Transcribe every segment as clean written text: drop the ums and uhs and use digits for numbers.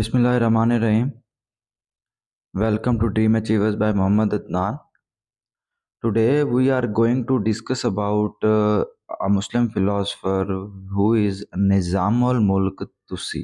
Bismillahirrahmanirrahim. Welcome to Dream Achievers by Muhammad Adnan. Today we are going to discuss about a Muslim philosopher who is Nizam al-Mulk Tusi.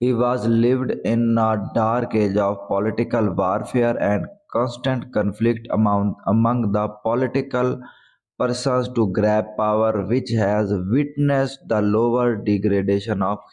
he was lived in a dark age of political warfare and constant conflict among the political persons to grab power, which has witnessed the lower degradation of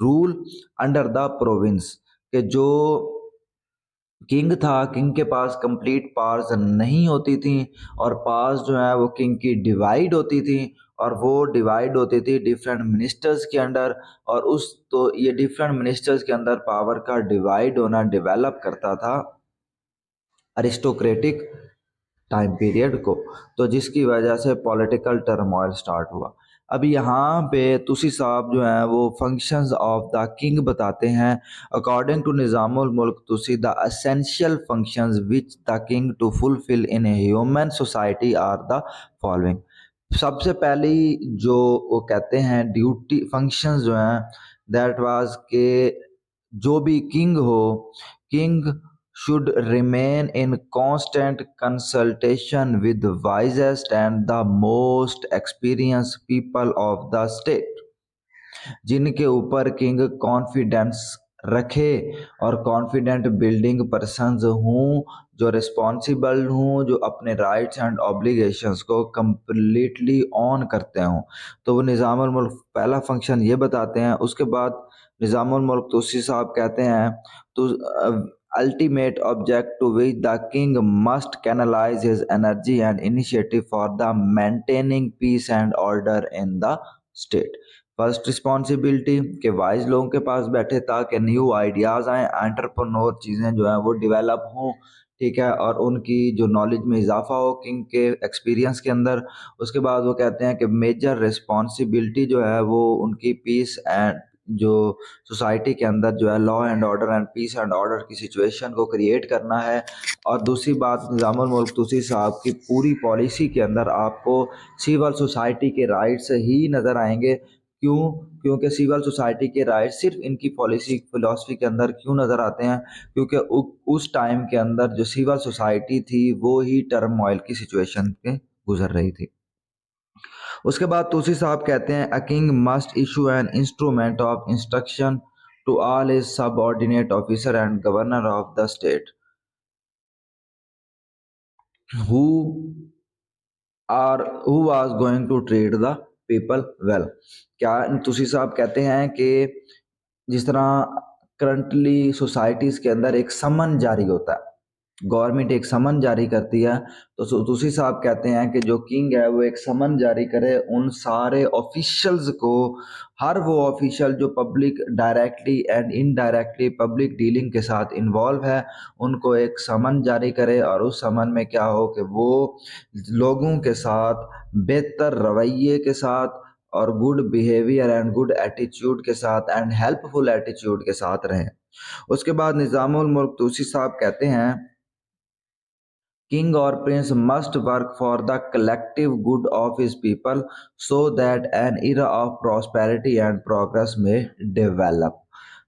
rule under the province, کہ جو king تھا king کے پاس complete powers نہیں ہوتی تھیں، اور powers جو ہیں وہ کنگ کی ڈیوائیڈ ہوتی تھیں، اور وہ ڈیوائیڈ ہوتی تھی ڈیفرنٹ منسٹرز کے انڈر، اور تو یہ ڈیفرنٹ منسٹرز کے اندر پاور کا ڈیوائیڈ ہونا ڈیولپ کرتا تھا ارسٹوکریٹک ٹائم پیریڈ کو، تو جس کی وجہ سے پولیٹیکل ٹرموائل سٹارٹ ہوا۔ اب یہاں پہ توسی صاحب جو ہیں وہ فنکشنز آف دا کنگ بتاتے ہیں۔ According to Nizam al-Mulk Tusi, the essential functions which the king to fulfil in a human society are the following. سب سے پہلی جو وہ کہتے ہیں ڈیوٹی فنکشنز جو ہیں دیٹ واز کہ جو بھی king who, king should remain in constant consultation with the wisest and the most experienced people of the state، جن کے اوپر کنگ کانفیڈنس رکھے اور کانفیڈنٹ بلڈنگ پرسنز ہوں، جو رسپانسیبل ہوں، جو اپنے رائٹس اینڈ اوبلیگیشنز کو کمپلیٹلی آن کرتے ہوں۔ تو وہ نظام الملک پہلا فنکشن یہ بتاتے ہیں۔ اس کے بعد نظام الملک توسی صاحب کہتے ہیں تو ultimate object to which the king must canalize his energy and initiative for the maintaining peace and order in the state۔ First responsibility کہ وائز لوگوں کے پاس بیٹھے تاکہ نیو آئیڈیاز آئیں، انٹرپرنور چیزیں جو ہیں وہ ڈیولپ ہوں، ٹھیک ہے، اور ان کی جو نالج میں اضافہ ہو کنگ کے ایکسپیرینس کے اندر۔ اس کے بعد وہ کہتے ہیں کہ میجر رسپانسبلٹی جو ہے وہ ان کی پیس اینڈ جو سوسائٹی کے اندر جو ہے law and order and peace and order کی سچویشن کو کریٹ کرنا ہے۔ اور دوسری بات نظام الملک توسی صاحب کی پوری پالیسی کے اندر آپ کو سول سوسائٹی کے رائٹس ہی نظر آئیں گے۔ کیونکہ سول سوسائٹی کے رائٹس صرف ان کی پالیسی فلاسفی کے اندر کیوں نظر آتے ہیں؟ کیونکہ اس ٹائم کے اندر جو سول سوسائٹی تھی وہ ہی ٹرموائل کی سچویشن پہ گزر رہی تھی۔ اس کے بعد توسی صاحب کہتے ہیں a king must issue an instrument of instruction to all his subordinate officer and governor of the state who was going to treat the people well۔ کیا توسی صاحب کہتے ہیں کہ جس طرح کرنٹلی سوسائٹیز کے اندر ایک سمن جاری ہوتا ہے، گورنمنٹ ایک سمن جاری کرتی ہے، تو توسی صاحب کہتے ہیں کہ جو کنگ ہے وہ ایک سمن جاری کرے ان سارے آفیشلز کو، ہر وہ آفیشل جو public directly and indirectly public dealing کے ساتھ انوالو ہے، ان کو ایک سمن جاری کرے، اور اس سمن میں کیا ہو کہ وہ لوگوں کے ساتھ بہتر رویے کے ساتھ اور گڈ بیہیویئر اینڈ گڈ ایٹیچیوڈ کے ساتھ اینڈ ہیلپ فل ایٹیچیوڈ کے ساتھ رہیں۔ اس کے بعد نظام الملک توسی صاحب کہتے ہیں king or prince must work for the collective good of his people so that an era of prosperity and progress may develop۔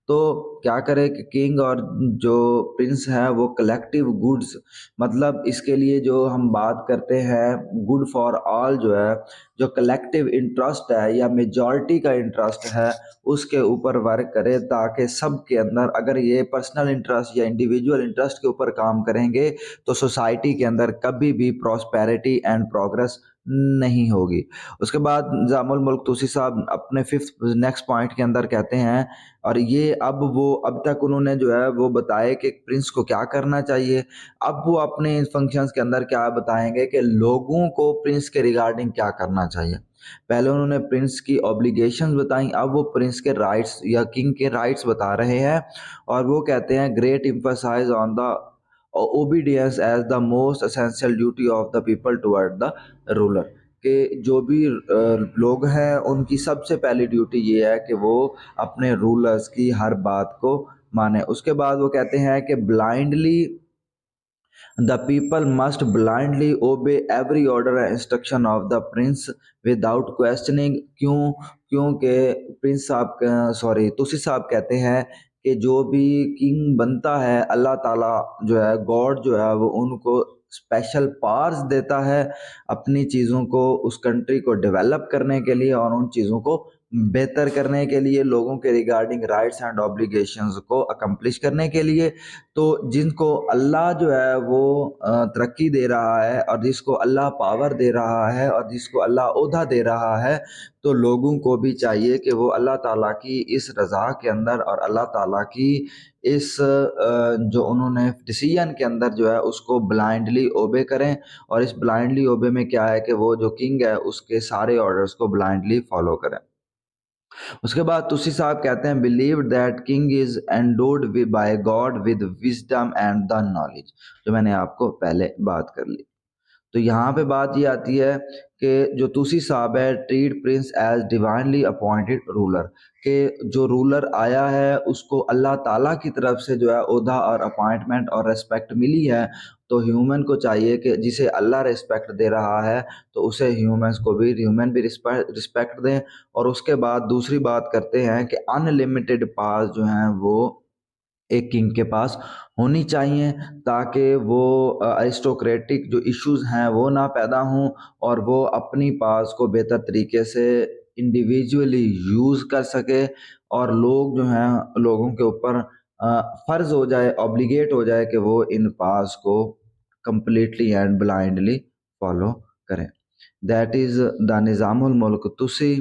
تو کیا کرے کہ کنگ اور جو پرنس ہے وہ کلیکٹیو گڈز، مطلب اس کے لیے جو ہم بات کرتے ہیں گڈ فار آل، جو ہے جو کلیکٹیو انٹرسٹ ہے یا میجورٹی کا انٹرسٹ ہے اس کے اوپر ورک کرے، تاکہ سب کے اندر، اگر یہ پرسنل انٹرسٹ یا انڈیویجول انٹرسٹ کے اوپر کام کریں گے تو سوسائٹی کے اندر کبھی بھی پراسپیرٹی اینڈ پروگرس نہیں ہوگی۔ اس کے بعد نظام الملک توسی صاحب اپنے نیکسٹ پوائنٹ کے اندر کہتے ہیں، اور یہ اب تک انہوں نے جو ہے وہ بتائے کہ پرنس کو کیا کرنا چاہیے، اب وہ اپنے فنکشنز کے اندر کیا بتائیں گے کہ لوگوں کو پرنس کے ریگارڈنگ کیا کرنا چاہیے۔ پہلے انہوں نے پرنس کی اوبلیگیشنز بتائیں، اب وہ پرنس کے رائٹس یا کنگ کے رائٹس بتا رہے ہیں، اور وہ کہتے ہیں great emphasize on the obedience as the most essential duty of the people toward the ruler، کہ جو بھی لوگ ہیں ان کی سب سے پہلی ڈیوٹی یہ ہے کہ وہ اپنے رولرز کی ہر بات کو مانیں۔ اس کے بعد وہ کہتے ہیں کہ blindly the people must blindly obey every order and instruction of the prince without questioning۔ کیونکہ توسی صاحب کہتے ہیں کہ جو بھی کنگ بنتا ہے اللہ تعالیٰ جو ہے گاڈ جو ہے وہ ان کو اسپیشل پاورز دیتا ہے اپنی چیزوں کو اس کنٹری کو ڈیولپ کرنے کے لیے اور ان چیزوں کو بہتر کرنے کے لیے، لوگوں کے ریگارڈنگ رائٹس اینڈ آبلیگیشنز کو اکمپلش کرنے کے لیے. تو جن کو اللہ جو ہے وہ ترقی دے رہا ہے، اور جس کو اللہ پاور دے رہا ہے، اور جس کو اللہ عہدہ دے رہا ہے، تو لوگوں کو بھی چاہیے کہ وہ اللہ تعالیٰ کی اس رضا کے اندر اور اللہ تعالیٰ کی اس جو انہوں نے ڈیسیژن کے اندر جو ہے اس کو بلائنڈلی اوبے کریں. اور اس بلائنڈلی اوبے میں کیا ہے کہ وہ جو کنگ ہے اس کے سارے آرڈرز کو بلائنڈلی فالو کریں. اس کے بعد تسی صاحب کہتے ہیں believe that king is endowed by God with wisdom and the knowledge, جو میں نے آپ کو پہلے بات کر لی. تو یہاں پہ بات یہ آتی ہے کہ جو توسی صاحب ہے treat prince as divinely appointed ruler, کہ جو رولر آیا ہے اس کو اللہ تعالیٰ کی طرف سے جو ہے عہدہ اور اپوائنٹمنٹ اور ریسپیکٹ ملی ہے. تو ہیومن کو چاہیے کہ جسے اللہ ریسپیکٹ دے رہا ہے تو اسے ہیومن بھی ریسپیکٹ دیں. اور اس کے بعد دوسری بات کرتے ہیں کہ ان لمیٹڈ پاس جو ہیں وہ ایک کنگ کے پاس ہونی چاہیے، تاکہ وہ ایرسٹوکریٹک جو ایشوز ہیں وہ نہ پیدا ہوں، اور وہ اپنی پاس کو بہتر طریقے سے انڈیویجولی یوز کر سکے، اور لوگ جو ہیں لوگوں کے اوپر فرض ہو جائے، اوبلیگیٹ ہو جائے کہ وہ ان پاس کو کمپلیٹلی اینڈ بلائنڈلی فالو کریں. دیٹ از دا نظام الملک توسی.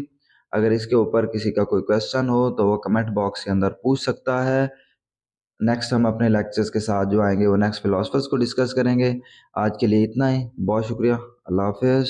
اگر اس کے اوپر کسی کا کوئی کویسچن ہو تو وہ کمنٹ باکس کے اندر پوچھ سکتا ہے. نیکسٹ ہم اپنے لیکچرز کے ساتھ جو آئیں گے وہ نیکسٹ فلاسفرز کو ڈسکس کریں گے. آج کے لیے اتنا ہی، بہت شکریہ، اللہ حافظ.